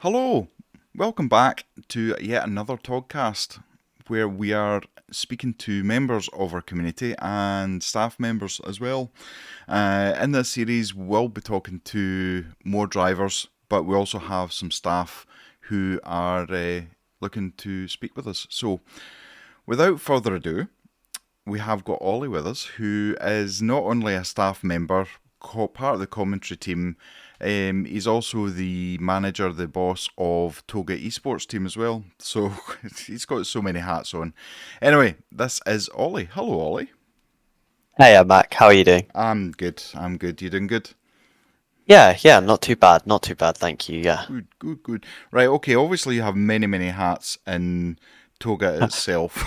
Hello, welcome back to yet another Togcast where we are speaking to members of our community and staff members as well. In this series, we'll be talking to more drivers, but we also have some staff who are looking to speak with us. So, without further ado, we have got Ollie with us, who is not only a staff member, part of the commentary team. He's also the manager, the boss of TOGA esports team as well. So he's got so many hats on. Anyway, this is Ollie. Hello, Ollie. Hey, Mac, how are you doing? I'm good. I'm good. You doing good? Yeah, not too bad, thank you, yeah. Good, good, good. Right, okay, obviously you have many, many hats in TOGA itself.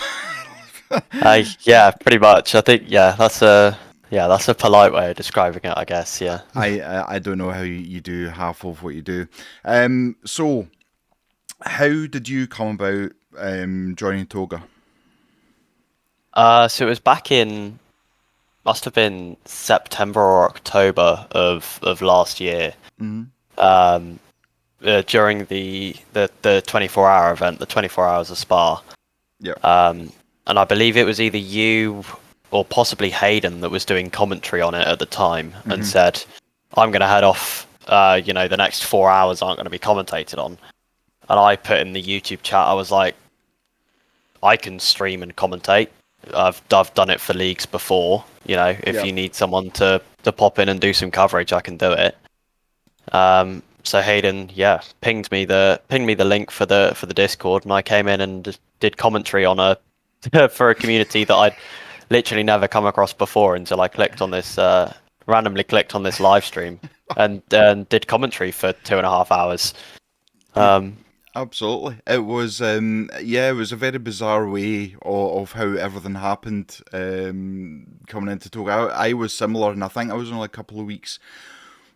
Yeah, pretty much. I think, that's a polite way of describing it, I guess, yeah. I don't know how you do half of what you do. So, how did you come about joining TOGA? So it was back in, must have been September or October of last year, Mm-hmm. um, during the 24-hour event, the 24 hours of Spa. Yeah. And I believe it was either you or possibly Hayden that was doing commentary on it at the time and Mm-hmm. said, I'm going to head off, the next 4 hours aren't going to be commentated on. And I put in the YouTube chat, I was like, I can stream and commentate. I've done it for leagues before. If Yeah. you need someone to pop in and do some coverage, I can do it. So Hayden, yeah, pinged me the link for the Discord, and I came in and did commentary on a for a community that I'd literally never come across before until I randomly clicked on this live stream and did commentary for 2.5 hours. Yeah. Um, Absolutely. It was it was a very bizarre way of how everything happened coming into Togo. I was similar, and I think I was only a couple of weeks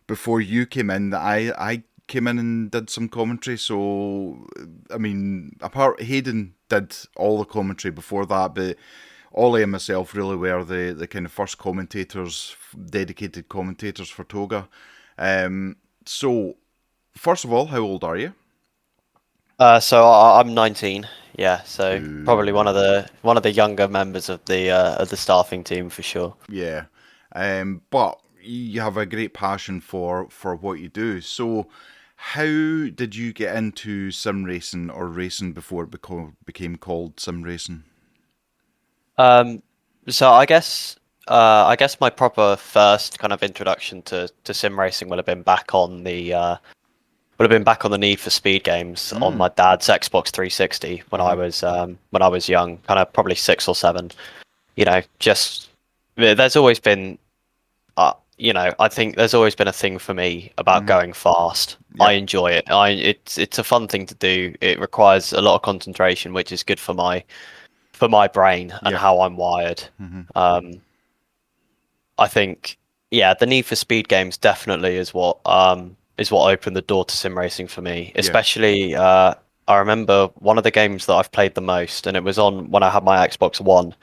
before you came in. I came in and did some commentary. So I mean, apart Hayden did all the commentary before that, but Ollie and myself really were the kind of first commentators, dedicated commentators for Toga. So first of all, how old are you? so I'm 19. Yeah, so probably Ooh. one of the younger members of the staffing team for sure. Yeah, but you have a great passion for what you do. So, how did you get into sim racing or racing before it became called sim racing? Um, so I guess my proper first kind of introduction to sim racing would have been back on the Need for Speed games on Mm. my dad's Xbox 360 Uh-huh. when I was young, kind of probably 6 or 7. Just there's always been I think there's always been a thing for me about Mm-hmm. going fast. I Yep. enjoy it. It's a fun thing to do. It requires a lot of concentration, which is good for my brain and Yep. how I'm wired. Mm-hmm. Um, I think, yeah, the Need for Speed games definitely is what opened the door to sim racing for me. Yeah. Especially, I remember one of the games that I've played the most, and it was on when I had my Xbox One,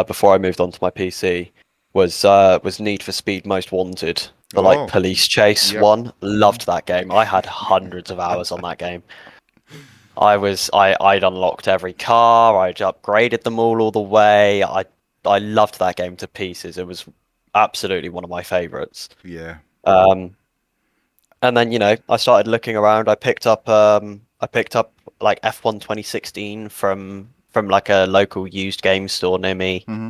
before I moved on to my PC, was Need for Speed Most Wanted, the like Oh. police chase Yep. one. Mm-hmm. Loved that game. I had hundreds of hours on that game. I'd unlocked every car. I'd upgraded them all the way. I loved that game to pieces. It was absolutely one of my favorites. Yeah. Um, and then I started looking around. I picked up like F1 2016 from like a local used game store near me. Mm-hmm.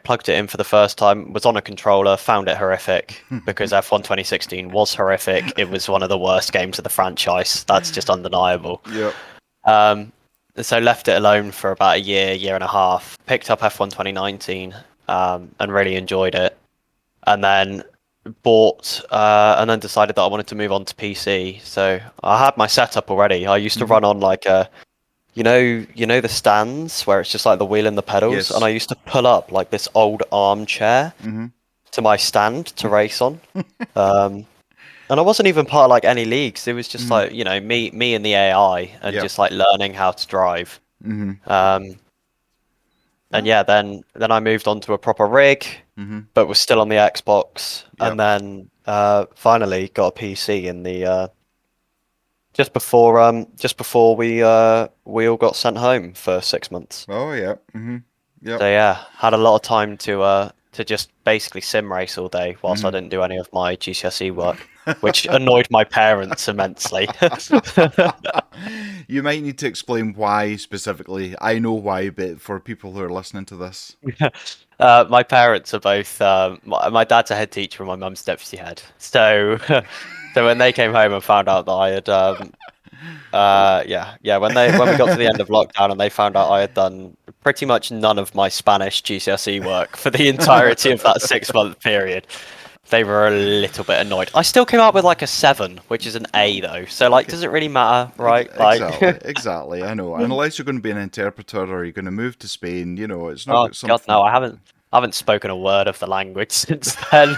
Plugged it in for the first time. Was on a controller. Found it horrific because F1 2016 was horrific. It was one of the worst games of the franchise. That's just undeniable. Yep. Um, so left it alone for about a year and a half. Picked up F1 2019, and really enjoyed it. And then and then decided that I wanted to move on to PC. So I had my setup already. I used to Mm-hmm. run on like the stands where it's just like the wheel and the pedals, and I Yes. used to pull up like this old armchair Mm-hmm. to my stand to race on. Um, and I wasn't even part of like any leagues. It was just Mm-hmm. like me and the AI, and Yep. just like learning how to drive. Mm-hmm. Um, and Ah. yeah, then I moved on to a proper rig, Mm-hmm. but was still on the Xbox, and Yep. then finally got a PC in the just before we all got sent home for 6 months. Oh yeah. Yep. So yeah, had a lot of time to just basically sim race all day whilst I didn't do any of my GCSE work, which annoyed my parents immensely. You might need to explain why specifically. I know why, but for people who are listening to this. My parents are both. My dad's a head teacher and my mum's deputy head. So, so when they came home and found out that I had, when we got to the end of lockdown and they found out I had done pretty much none of my Spanish GCSE work for the entirety of that 6 month period, they were a little bit annoyed. I still came out with like a 7, which is an A though. So like, does it really matter, right? Exactly. I know. Unless you're going to be an interpreter or you're going to move to Spain, it's not Oh something. God, no! I haven't spoken a word of the language since then.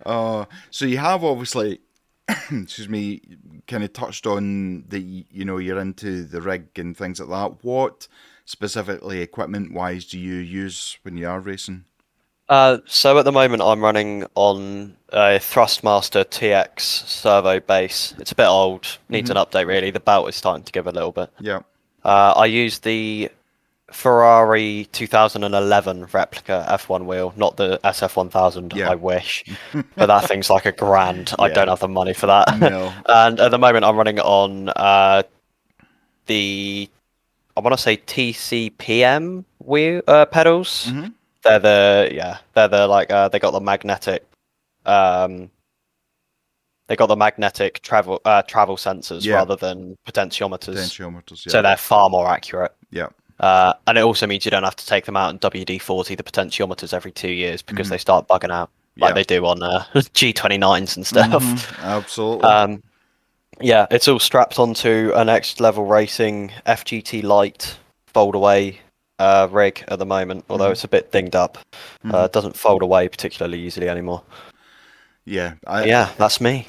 So you have obviously, excuse me, kind of touched on the you're into the rig and things like that. What specifically equipment wise do you use when you are racing? So at the moment I'm running on a Thrustmaster TX servo base. It's a bit old, needs an update really. The belt is starting to give a little bit. Yeah. I use the Ferrari 2011 replica F1 wheel, not the SF1000. Yeah. I wish, but that thing's like $1,000. I Yeah. don't have the money for that. No. And at the moment I'm running on the I want to say TCPM wheel pedals. They're they got the magnetic travel sensors rather than potentiometers. Yeah. So they're far more accurate. Yeah. And it also means you don't have to take them out in WD-40, the potentiometers, every 2 years because they start bugging out like they do on G29s and stuff. Absolutely. Yeah, it's all strapped onto a Next Level Racing FGT Lite fold away rig at the moment, although it's a bit dinged up. It doesn't fold away particularly easily anymore. Yeah. That's me.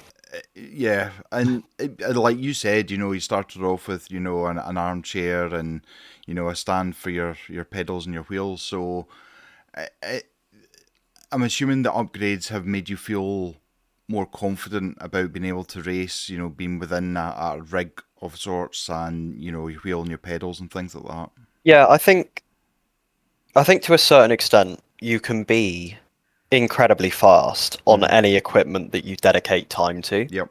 Yeah, and like you said, you started off with an armchair and a stand for your pedals and your wheels. So I'm assuming the upgrades have made you feel more confident about being able to race. Being within a rig of sorts, and your wheel and your pedals and things like that. Yeah, I think to a certain extent you can be incredibly fast on any equipment that you dedicate time to. Yep.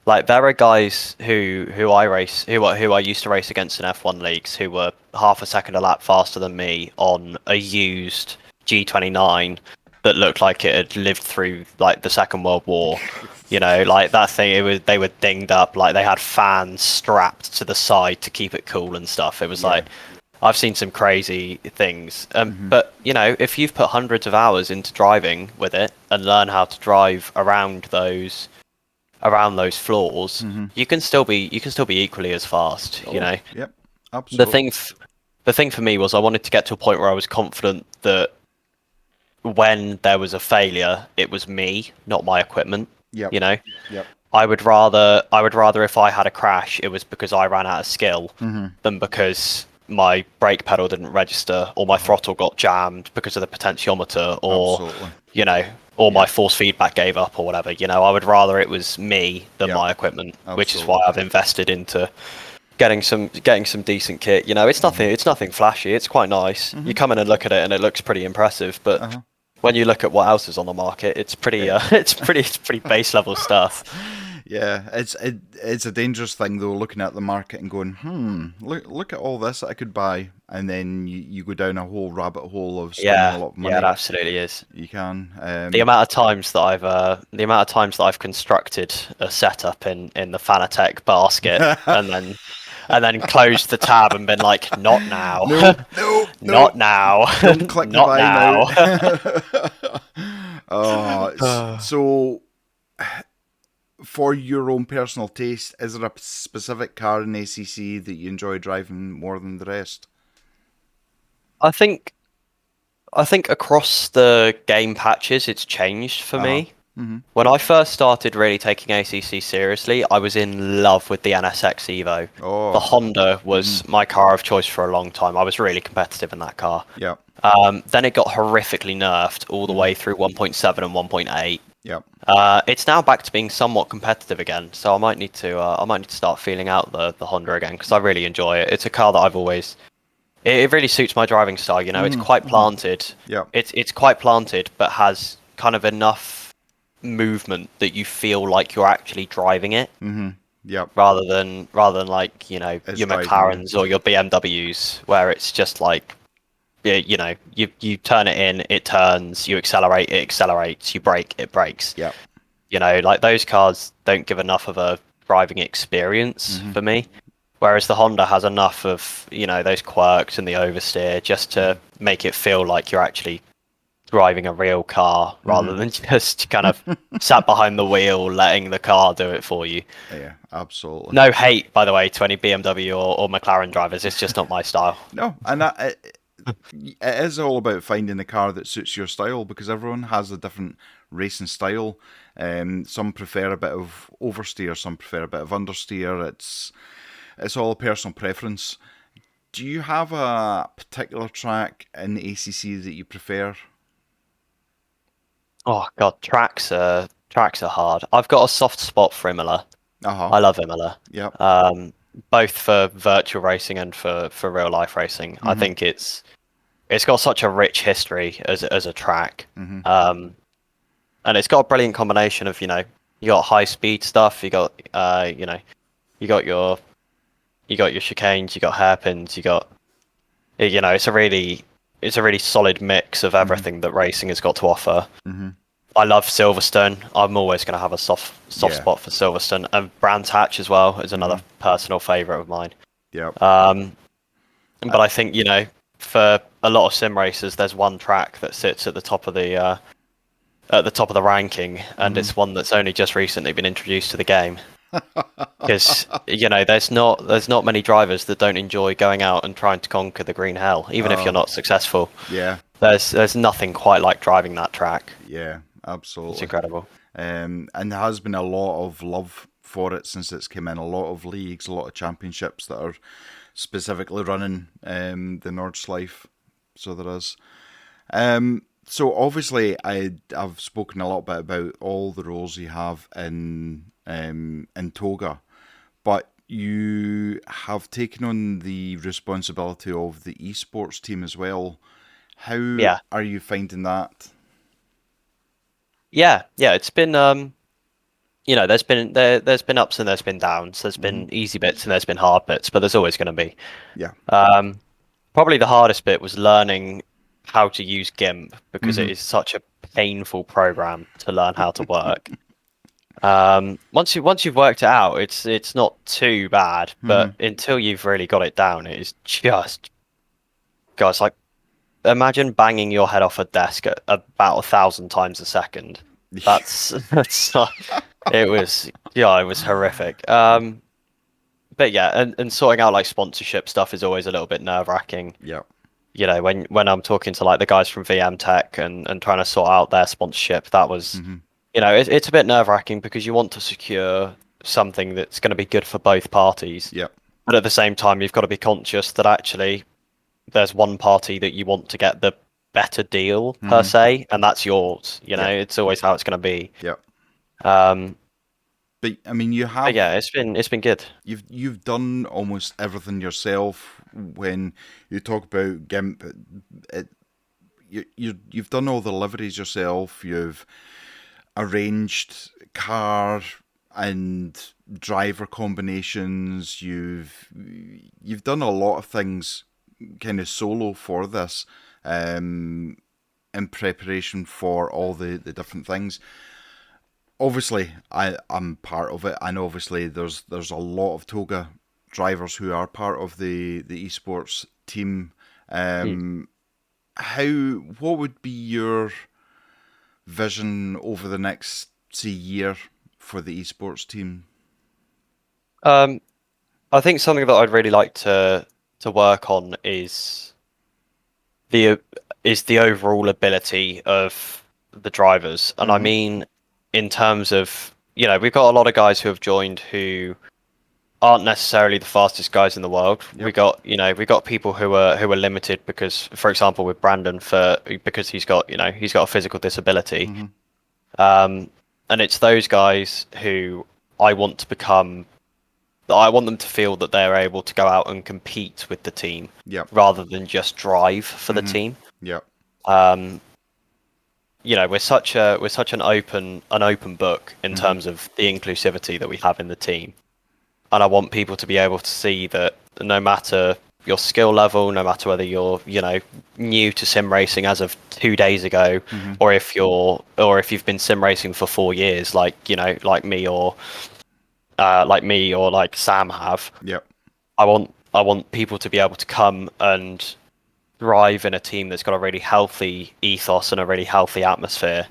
Like there are guys who I used to race against in F1 leagues who were half a second a lap faster than me on a used G29 that looked like it had lived through like the Second World War. Like that thing, they were dinged up, like they had fans strapped to the side to keep it cool and stuff. It was like, I've seen some crazy things. But if you've put hundreds of hours into driving with it and learn how to drive around those floors, you can still be equally as fast. Yep. Absolutely. The thing for me was I wanted to get to a point where I was confident that when there was a failure, it was me, not my equipment. Yep. Yep. I would rather if I had a crash, it was because I ran out of skill than because my brake pedal didn't register or my throttle got jammed because of the potentiometer or or my force feedback gave up or whatever. I would rather it was me than my equipment, which is why I've invested into getting some decent kit. It's nothing flashy. It's quite nice. You come in and look at it and it looks pretty impressive, but when you look at what else is on the market, it's pretty it's pretty base level stuff. Yeah, it's a dangerous thing though, looking at the market and going, look at all this that I could buy, and then you go down a whole rabbit hole of spending a lot of money. Yeah, it absolutely is. You can. The amount of times that I've constructed a setup in the Fanatec basket and then closed the tab and been like, not now, no, not now, don't click not the now. now. So, for your own personal taste, is there a specific car in ACC that you enjoy driving more than the rest? I think across the game patches, it's changed for me. When I first started really taking ACC seriously, I was in love with the NSX Evo. The Honda was my car of choice for a long time. I was really competitive in that car. Yeah. Then it got horrifically nerfed all the way through 1.7 and 1.8. Yep. It's now back to being somewhat competitive again, so I might need to start feeling out the Honda again because I really enjoy it. It's a car that I've always it really suits my driving style. You know, it's quite planted. Yep. It's quite planted, but has kind of enough movement that you feel like you're actually driving it, Yep. rather than like It's your driving you. McLarens or your BMWs, where it's just like you turn it in, it turns, you accelerate, it accelerates, you brake, it brakes. Yep. Like those cars don't give enough of a driving experience for me. Whereas the Honda has enough of, those quirks and the oversteer just to make it feel like you're actually driving a real car rather than just kind of sat behind the wheel letting the car do it for you. Yeah, absolutely. No hate, by the way, to any BMW or McLaren drivers. It's just not my style. No, and it is all about finding the car that suits your style because everyone has a different racing style. Some prefer a bit of oversteer, some prefer a bit of understeer. It's all personal preference. Do you have a particular track in the ACC that you prefer? Oh god, tracks are hard. I've got a soft spot for Imola. I love Imola. Yep. Both for virtual racing and for real life racing. I think it's got such a rich history as a track. And it's got a brilliant combination of, you got high speed stuff, you got you got your chicanes, you got hairpins, you got it's a really solid mix of everything that racing has got to offer. I love Silverstone. I'm always going to have a soft spot for Silverstone, and Brands Hatch as well is another personal favourite of mine. Yep. But I think for a lot of sim racers, there's one track that sits at the top of the ranking, and it's one that's only just recently been introduced to the game. Because there's not many drivers that don't enjoy going out and trying to conquer the green hell, even if you're not successful. Yeah. There's nothing quite like driving that track. Yeah, absolutely. It's incredible. And there has been a lot of love for it since it's come in. A lot of leagues, a lot of championships that are specifically running the Nordschleife. So there is. So obviously, I've spoken a little bit about all the roles you have in TOGA, but you have taken on the responsibility of the esports team as well. How are you finding that? Yeah, it's been there's been ups and there's been downs. There's been easy bits and there's been hard bits, but there's always going to be. Yeah. Probably the hardest bit was learning how to use GIMP because it is such a painful program to learn how to work. Once you've worked it out, it's not too bad, but until you've really got it down, it is just, guys, like, imagine banging your head off a desk at about 1,000 times a second. That's it was horrific. But yeah, and sorting out like sponsorship stuff is always a little bit nerve-wracking. Yeah. When I'm talking to like the guys from VM Tech and trying to sort out their sponsorship, that was it's a bit nerve-wracking because you want to secure something that's going to be good for both parties. Yeah. But at the same time, you've got to be conscious that actually there's one party that you want to get the better deal per se, and that's yours. It's always how it's going to be. Yeah. But I mean, you have. But yeah, it's been good. You've done almost everything yourself. When you talk about GIMP, you've done all the liveries yourself. You've arranged car and driver combinations. You've done a lot of things kind of solo for this, in preparation for all the different things. Obviously, I'm part of it, and obviously there's a lot of TOGA drivers who are part of the esports team. What would be your vision over the next, say, year for the esports team? I think something that I'd really like to work on is the overall ability of the drivers, and I mean in terms of we've got a lot of guys who have joined who aren't necessarily the fastest guys in the world. Yep. We got people who are limited because, for example, with Brandon, because he's got a physical disability. it's those guys who I want to become. I want them to feel that they're able to go out and compete with the team, Yep. rather than just drive for the team. Yep. Um, we're such an open book in terms of the inclusivity that we have in the team, and I want people to be able to see that no matter your skill level, no matter whether you're new to sim racing as of 2 days ago, or if you've been sim racing for 4 years, like me or like Sam have. Yep. I want people to be able to come and thrive in a team that's got a really healthy ethos and a really healthy atmosphere,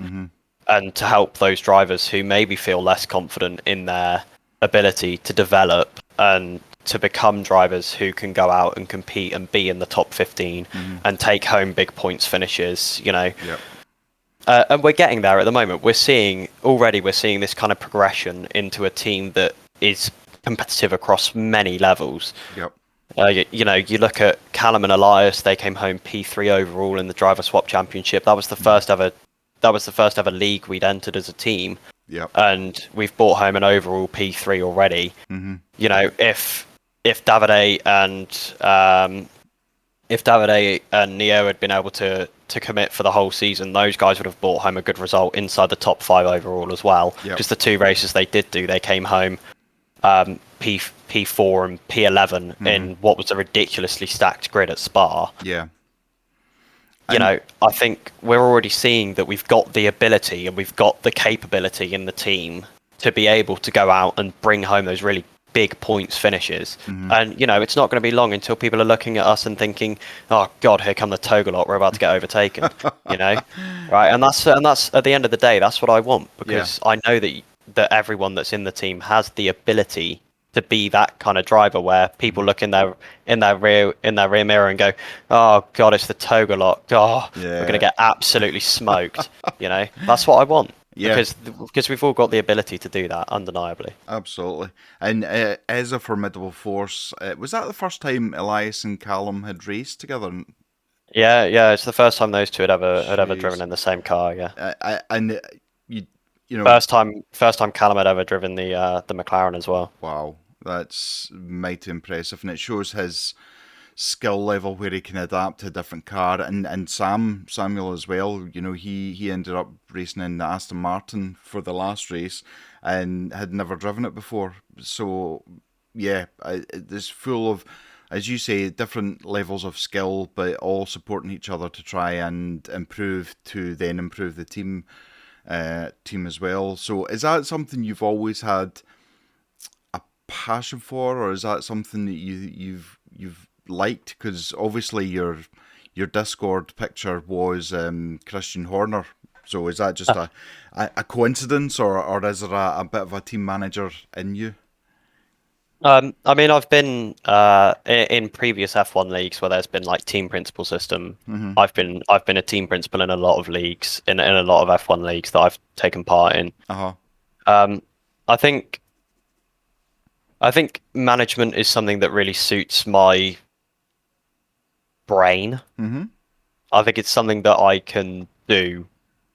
and to help those drivers who maybe feel less confident in their ability to develop and to become drivers who can go out and compete and be in the top 15 and take home big points finishes. Yep. And we're getting there at the moment. We're seeing this kind of progression into a team that is competitive across many levels. Yep. You look at Callum and Elias. They came home P3 overall in the Driver Swap Championship. That was the first ever. That was the first ever league we'd entered as a team. Yep. And we've brought home an overall P3 already. If Davide and Neo had been able to commit for the whole season, those guys would have brought home a good result inside the top 5 overall as well. Yep. Just the 2 races they did do, they came home P4 and P11 in what was a ridiculously stacked grid at Spa. Yeah. I think we're already seeing that we've got the ability and we've got the capability in the team to be able to go out and bring home those really big points finishes. And it's not going to be long until people are looking at us and thinking, oh god, here come the TOGA lot, we're about to get overtaken. Right? And that's at the end of the day, that's what I want, because I know that everyone that's in the team has the ability to be that kind of driver where people look in their rear mirror and go, oh god, it's the TOGA lot. Oh, we're going to get absolutely smoked. That's what I want. Yeah. Because we've all got the ability to do that, undeniably. Absolutely. And as a formidable force, was that the first time Elias and Callum had raced together? Yeah, it's the first time those two had ever driven in the same car. Yeah. And you know, first time Callum had ever driven the McLaren as well. Wow, that's mighty impressive, and it shows his skill level where he can adapt to a different car. And Samuel as well. He ended up racing in the Aston Martin for the last race and had never driven it before. So yeah, it's full of, as you say, different levels of skill, but all supporting each other to try and improve the team as well. So is that something you've always had a passion for, or is that something that you've liked? Because obviously your Discord picture was Christian Horner. So is that just a coincidence, or is there a bit of a team manager in you? I mean, I've been in previous F1 leagues where there's been like team principal system. I've been a team principal in a lot of leagues, in a lot of F1 leagues that I've taken part in. I think management is something that really suits my brain. I think it's something that I can do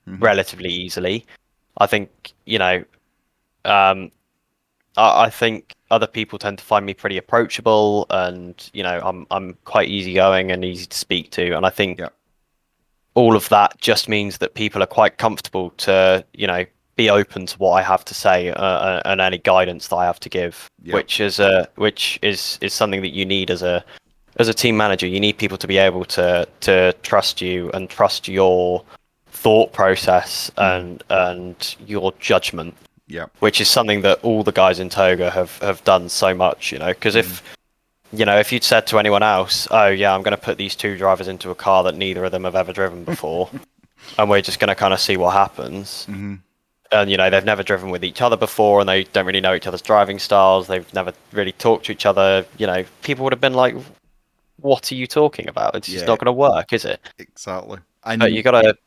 relatively easily. I think I think other people tend to find me pretty approachable, and I'm quite easygoing and easy to speak to, and I think all of that just means that people are quite comfortable to be open to what I have to say and any guidance that I have to give, which is something that you need as a team manager. You need people to be able to trust you and trust your thought process and your judgment. Yeah. Which is something that all the guys in TOGA have done so much, because if you'd said to anyone else, oh yeah, I'm going to put these 2 drivers into a car that neither of them have ever driven before, and we're just going to kind of see what happens. And they've never driven with each other before, and they don't really know each other's driving styles. They've never really talked to each other. People would have been like, what are you talking about? It's just not going to work, is it? Exactly. But you gotta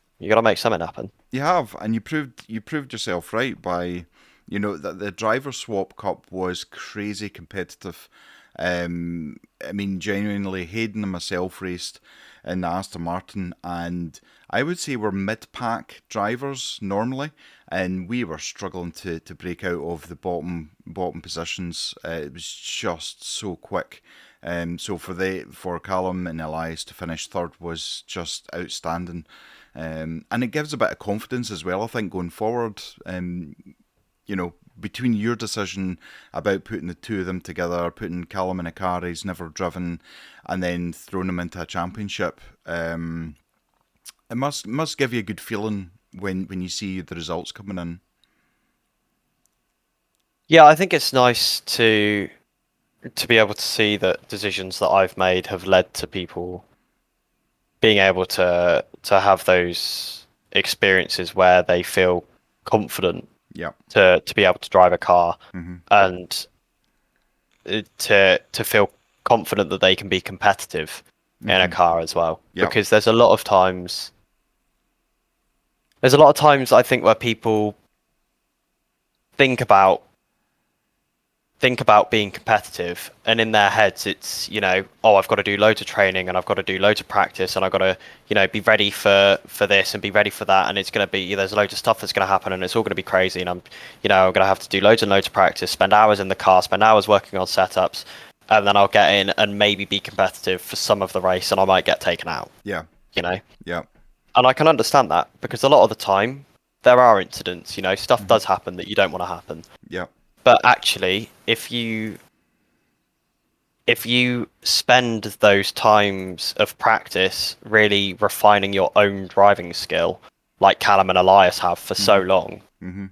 make something happen. You have, and you proved yourself right by, the driver swap cup was crazy competitive, I mean, genuinely, Hayden and myself raced in the Aston Martin, and I would say we're mid-pack drivers normally, and we were struggling to break out of the bottom positions. It was just so quick. So for Callum and Elias to finish third was just outstanding, and it gives a bit of confidence as well. I think going forward, you know, between your decision about putting the two of them together, putting Callum in a car he's never driven, and then throwing him into a championship, it must give you a good feeling when you see the results coming in. Yeah, I think it's nice to be able to see that decisions that I've made have led to people being able to have those experiences where they feel confident Yeah. to be able to drive a car Mm-hmm. and to feel confident that they can be competitive in a Mm-hmm. car as well. Yeah. Because there's a lot of times I think where people think about being competitive, and in their heads it's, oh, I've got to do loads of training and I've got to do loads of practice and I've got to, be ready for this and be ready for that, and it's going to be, there's loads of stuff that's going to happen and it's all going to be crazy, and I'm going to have to do loads and loads of practice, spend hours in the car, spend hours working on setups, and then I'll get in and maybe be competitive for some of the race and I might get taken out. Yeah. Yeah. And I can understand that, because a lot of the time there are incidents, stuff Mm-hmm. does happen that you don't want to happen. Yeah. But actually, if you spend those times of practice really refining your own driving skill, like Callum and Elias have for so long, Mm-hmm.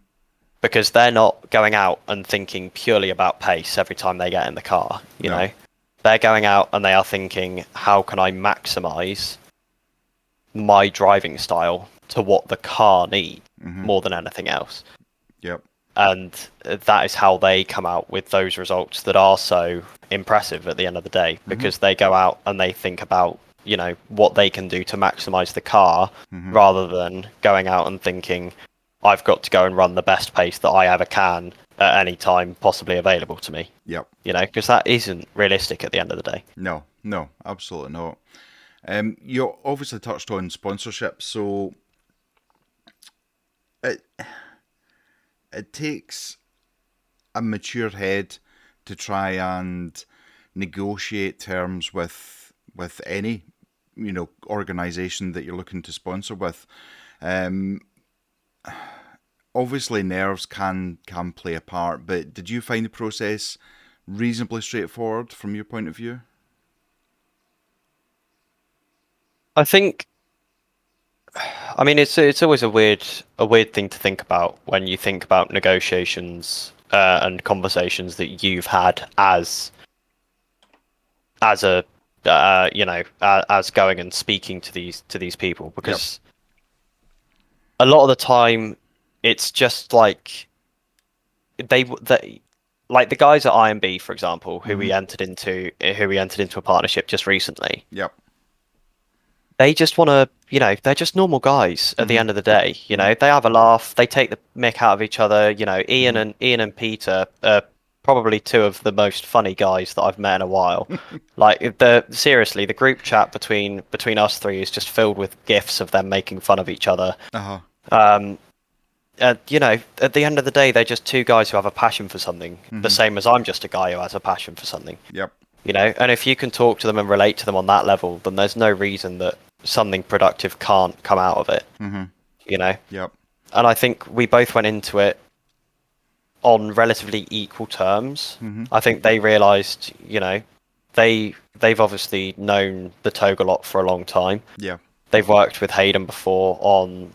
because they're not going out and thinking purely about pace every time they get in the car, No. they're going out and they are thinking, how can I maximize my driving style to what the car needs more than anything else? Yep. And that is how they come out with those results that are so impressive at the end of the day, because they go out and they think about, what they can do to maximize the car, rather than going out and thinking, I've got to go and run the best pace that I ever can at any time possibly available to me. Yep. Because that isn't realistic at the end of the day. No, absolutely not. You obviously touched on sponsorship, so it takes a mature head to try and negotiate terms with any organization that you're looking to sponsor with. Obviously, nerves can play a part, but did you find the process reasonably straightforward from your point of view? I think, I mean, it's always a weird thing to think about when you think about negotiations and conversations that you've had as a as going and speaking to these people, because a lot of the time it's just like they like the guys at IMB, for example, who we entered into a partnership just recently. Yep. They just want to, they're just normal guys at the end of the day. They have a laugh, they take the mick out of each other. Ian and Peter are probably two of the most funny guys that I've met in a while. Like, seriously, the group chat between us three is just filled with gifs of them making fun of each other. At the end of the day, they're just two guys who have a passion for something, the same as I'm just a guy who has a passion for something. Yep. And if you can talk to them and relate to them on that level, then there's no reason that something productive can't come out of it. Yep. And I think we both went into it on relatively equal terms. I think they realised, they've obviously known the TOGA lot for a long time. Yeah. They've worked with Hayden before on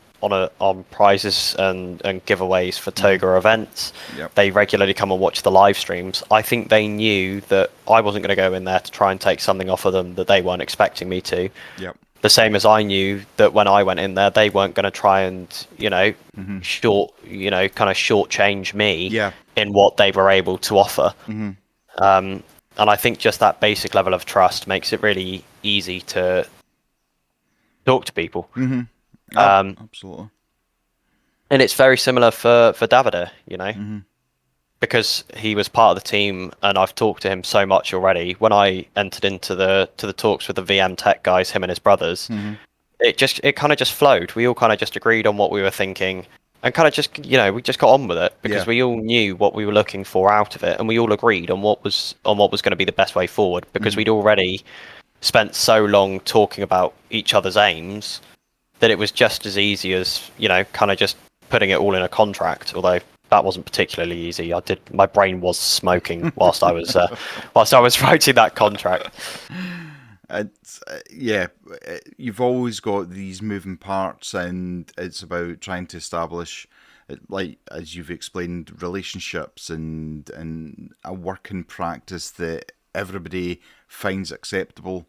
prizes and giveaways for TOGA events. Yep. They regularly come and watch the live streams. I think they knew that I wasn't going to go in there to try and take something off of them that they weren't expecting me to. Yep. The same as I knew that when I went in there, they weren't going to try and, shortchange me in what they were able to offer. And I think just that basic level of trust makes it really easy to talk to people. Absolutely. And it's very similar for Davide, because he was part of the team and I've talked to him so much already. When I entered into the talks with the VM Tech guys, him and his brothers, Mm-hmm. it kind of just flowed. We all kind of just agreed on what we were thinking and kind of just we just got on with it because Yeah. we all knew what we were looking for out of it, and we all agreed on what was going to be the best way forward because Mm-hmm. we'd already spent so long talking about each other's aims that it was just as easy as kind of just putting it all in a contract. Although that wasn't particularly easy. My brain was smoking whilst I was writing that contract. Yeah, you've always got these moving parts, and it's about trying to establish, like as you've explained, relationships and a working practice that everybody finds acceptable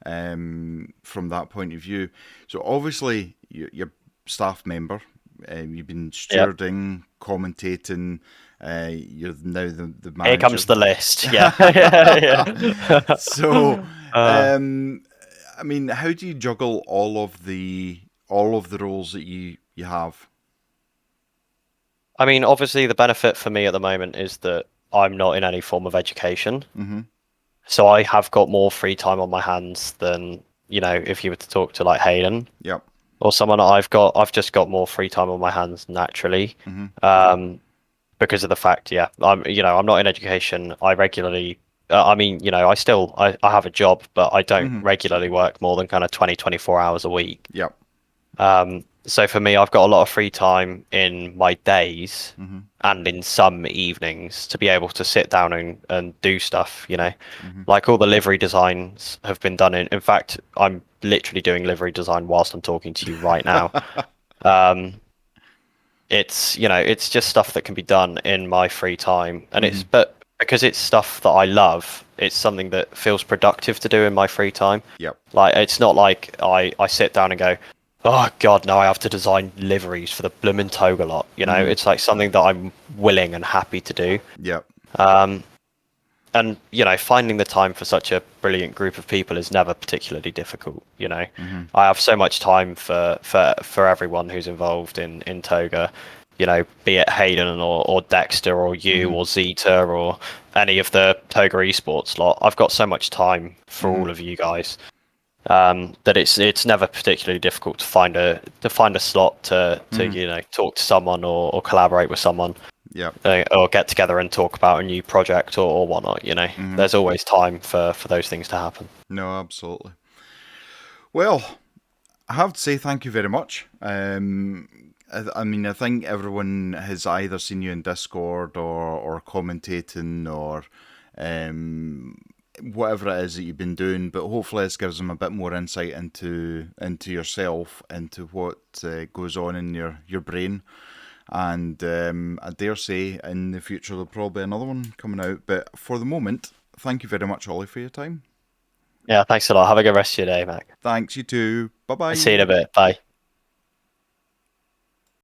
from that point of view. So obviously, you're staff member. You've been Yep. stewarding, commentating. You're now the Here manager. comes the list. Yeah. Yeah. So, Uh, I mean, how do you juggle all of the roles that you have? I mean, obviously, the benefit for me at the moment is that I'm not in any form of education. Mm-hmm. So I have got more free time on my hands than, if you were to talk to like Hayden Yep. or someone. I've just got more free time on my hands naturally. Mm-hmm. Because of the fact, yeah, I'm not in education. I regularly, I mean, I have a job, but I don't Mm-hmm. regularly work more than kind of 20, 24 hours a week. Yep. So for me, I've got a lot of free time in my days Mm-hmm. and in some evenings to be able to sit down and do stuff, Mm-hmm. like all the livery designs have been done in fact, I'm literally doing livery design whilst I'm talking to you right now. Um, it's just stuff that can be done in my free time, and Mm-hmm. but because it's stuff that I love, it's something that feels productive to do in my free time. Yep. Like it's not like I sit down and go, oh God, now I have to design liveries for the bloomin' Toga lot. Mm-hmm. It's like something that I'm willing and happy to do. Yep. And finding the time for such a brilliant group of people is never particularly difficult. Mm-hmm. I have so much time for everyone who's involved in Toga. Be it Hayden or Dexter or you Mm-hmm. or Zeta or any of the Toga esports lot. I've got so much time for Mm-hmm. all of you guys that it's never particularly difficult to find a slot to Mm-hmm. talk to someone or collaborate with someone Yep. or get together and talk about a new project or whatnot. Mm-hmm. There's always time for those things to happen. No, absolutely. Well, I have to say thank you very much. I mean, I think everyone has either seen you in Discord or commentating or um, whatever it is that you've been doing. But hopefully, this gives them a bit more insight into yourself, into what goes on in your brain. And I dare say in the future there'll probably be another one coming out. But for the moment, thank you very much, Ollie, for your time. Yeah, thanks a lot. Have a good rest of your day, Mac. Thanks, you too. Bye See you in a bye. bit. Bye.